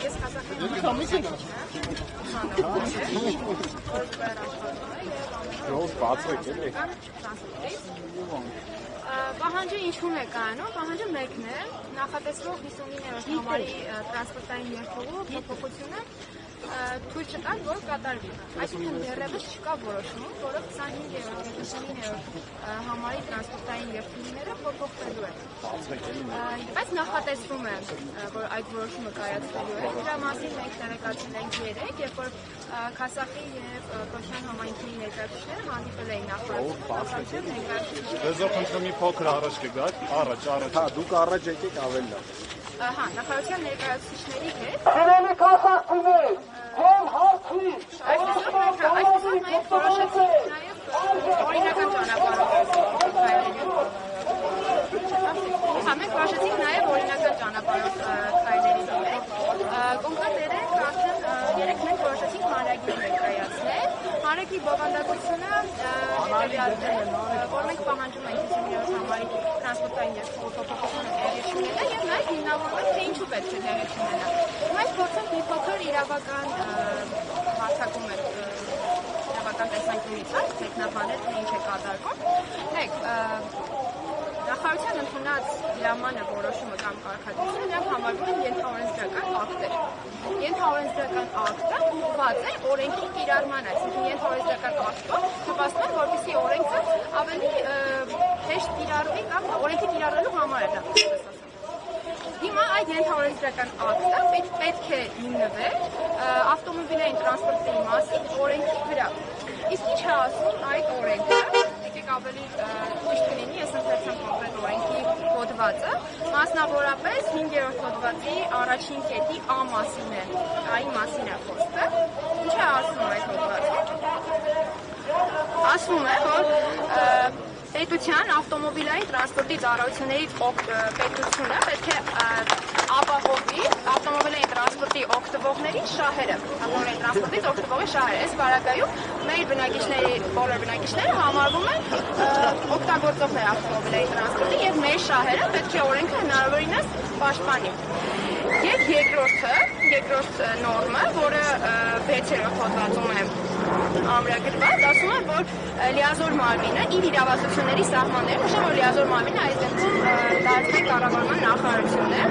Ես Կազախստանի Պահանջը ինչու՞ն է կայանում, պահանջը մեկն է, նախատեսվող 59-րդ համարի տրանսպորտային երթուղու փոփոխությունը թույլ չտալ, որ կատարվի։ Այսինքն դեռևս չկա որոշում, որը 25-րդ և 59-րդ համարի տրանսպորտային երթուղիները փոփոխվելու են։ Բայց նախատեսվում է, որ այդ որոշումը կայացվելու է։ Դրա մասին մենք տեղեկացրել ենք երեկ, երբ որ Քասախի և Կոշյան համայնքների ներկայացուցիչները հանդիպել էին նախարարության ներկայացուցիչները։ Ձեզով խնդրում մի փոքր առաջ կգաք, առաջ։ Հա, դուք առաջ եկեք ավելի լավ։ Հա, նախարարության ներկայացուցիչների հետ։ Սիրելի Քասախցիներ, թեմ հարցի, Այսպեսով մենք որոշեցինք նաև օրինական ճանապարհով քայլերի կոնկրետ արդեն երեք մենք որոշեցինք մանրագիր ներկայացնել։ Մանրագիրի բովանդակությունը հետևյալն է, որ մենք պահանջում ենք 59-րդ համարի տրանսպորտային երթուղու փոփոխությունը տեղի ունենա եւ նաեւ հիմնավորում ենք, թե ինչու պետք է տեղի ունենա։ Մենք փորձենք մի փոքր իրավական հարցակում ենք իրավական տեսանկյունից մեկնաբանել, թե ինչ է կատարվում։ Նախարարության ընդունած հրամանը որոշումը կամ կարգադրությունը նրանք համարվում են ենթաօրենսդրական ակտեր։ Ենթաօրենսդրական ակտը ուղղված է օրենքի կիրառման, այսինքն ենթաօրենսդրական ակտով նպաստում է, որպեսզի օրենքը ավելի հեշտ կիրառվի կամ օրենքի կիրառելու համար է դա։ Հիմա այդ ենթաօրենսդրական ակտը պետք է հիմնվել ավտոմոբիլային տրանսպորտի մասին օրենքի վրա։ Իսկ ինչ է ասում այդ օրենքը, եկեք ավելի ճիշտ կլինի, ես ընթերցեմ կոնկրետ օրենքի հոդվածը, մասնավորապես 5-րդ հոդվածի առաջին կետի A մասին է, A-ի մասին է խոսքը։ Ինչ է ասում այդ հոդվածը։ Ասում է, որ պետության ավտոմոբիլային տրանսպորտի ծառայությունների պետությունը պետք է ապահովի ավտոմոբիլային տրանսպորտի օգտվողների շահերը, ավտոմոբիլային տրանսպորտից օգտվողի շահերը։ Այս բaragայում մեր բնակիչների, բոլոր բնակիչները համարվում են օգտագործողներ ավտոմոբիլային տրանսպորտի եւ մեր շահերը պետք է օրենքը հնարավորինս պաշտպանի։ Եվ երկրորդ նորմը, որը 6-րդ հոդվածում է ամրագրված, ասում է, որ լիազոր մարմինը իր իրավասությունների սահմաններում, նշեմ, որ լիազոր մարմինը այս դեպքում տարածքային կառավարման նախարարությունն է,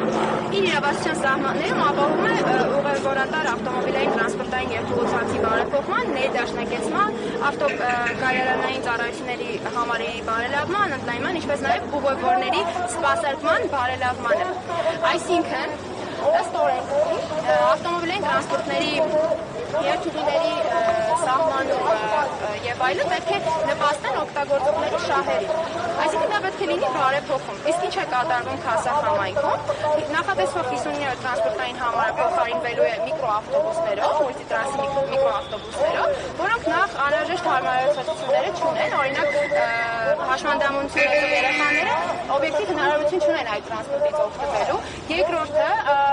իր իրավասության սահմաններում ապահովում է ուղևորատար ավտոմոբիլային տրանսպորտային երթուղուցանցի բարեփոխման, ներդաշնակեցման, ավտոկայարանային ծառայությունների համարերի բարելավման, ընդլայնման, ինչպես նաև ուղևորների սպասարկման բարելավմանը։ Այսինքն, ըստ օրենքի, ավտոմոբիլային տրանսպորտների երթուղիների սահմանում եւ այլն պետք է նպաստեն օգտագործողների շահերին։ Այսինքն դա պետք է լինի բարեփոխում։ Իսկ ինչ է կատարվում Քասախ համայնքում։ Նախատեսվող 59-րդ տրանսպորտային համարը փոխարինվելու է միկրոավտոբուսներով, մուլտիտրանսի միկրոավտոբուսներով, որոնք նախ անհրաժեշտ հարմարեցությունները չունեն, օրինակ հաշմանդամություն ունեցող երեխաները օբյեկտիվ հնարավորություն չունեն այդ տրանսպորտից օգտվելու։ Երկրորդը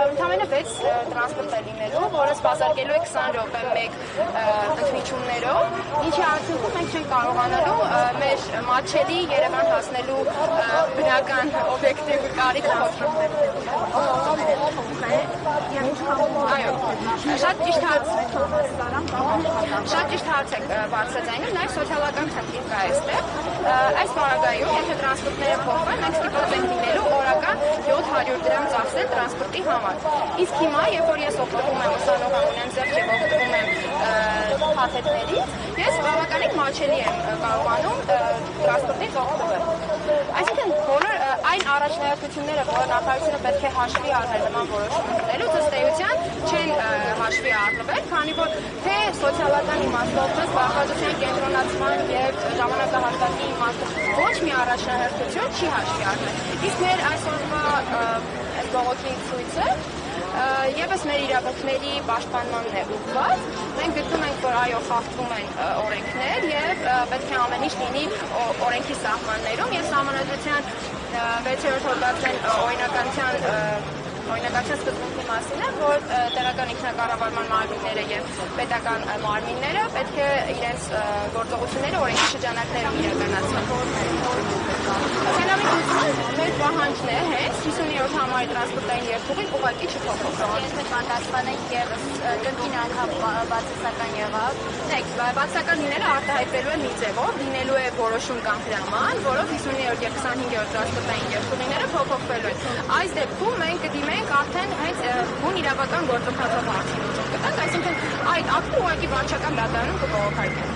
ընդամենը 6 տրանսպորտ է լինելու, որը սպասարկելու է 20 րոպե մեկ ընդմիջումներով, ինչի արդյունքում մենք չենք կարողանալու մեր մատչելի Երևան հասնելու բնական օբյեկտիվ կարիքը հոգնել։ Այո, շատ ճիշտ հարց եք բարձրաձայնում, նաև սոցիալական խնդիր կա այստեղ։ Այս բaragայում, եթե տրանսպորտները փոխվեն, մենք ստիպված ենք լինելու օրական 700 դրամ ծախսել տրանսպորտի համար։ Իսկ հիմա, երբ որ ես օգտվում եմ ուսանողական ունեմ ձեռք եւ օգտվում եմ փաթեթներից, ես բավականին մատչելի եմ կարողանում տրանսպորտից օգտվել։ Այսինքն բոլոր այն առաջնահերթությունները, որ նախարարությունը պետք է հաշվի առնել նման որոշում ընդունելուց, ըստ էության չեն հաշվի առնվել, քանի որ թե սոցիալական իմաստով, թե զբաղվածության կենտրոնացման եւ ժամանակահատվածի իմաստով ոչ մի առաջնահերթություն չի հաշվի առնել։ Իսկ մեր այսօրվա այս բողոքի ցույցը եւս մեր իրավունքների պաշտպանմանն է ուղղված։ Մենք գտնում ենք, որ այո, խախտվում են օրենքներ եւ պետք է ամեն ինչ լինի օրենքի սահմաններում եւ Սահմանադրության 6-րդ հոդվածի օրինականության օրինակացված սկզբունքի մասին է, որ տեղական ինքնակառավարման մարմինները եւ պետական մարմինները պետք է իրենց գործողությունները օրենքի շրջանակներում իրականացնեն։ Մեր պահանջն է հենց 57 համարի տրանսպորտային երթուղին ուղղակի չփոփոխել։ Ես մեր պատասխանենք եւս կրկին անգամ բացասական եղավ։ Նայեք, բացասական լինելը արտահայտվելու է մի ձևով, լինելու է որոշում կամ հրաման, որով 50-րդ եւ 25-րդ տրանսպորտային երթուղիները փոփոխվելու են։ Այս դեպքում մենք կդիմենք արդեն հենց բուն իրավական գործընթացով հարցի լուծում կտանք, այսինքն այդ ակտը ուղղակի վարչական դատարանում կբողոքարկեն։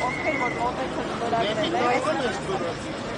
Ովքեր որ մոտեցել նորարարվել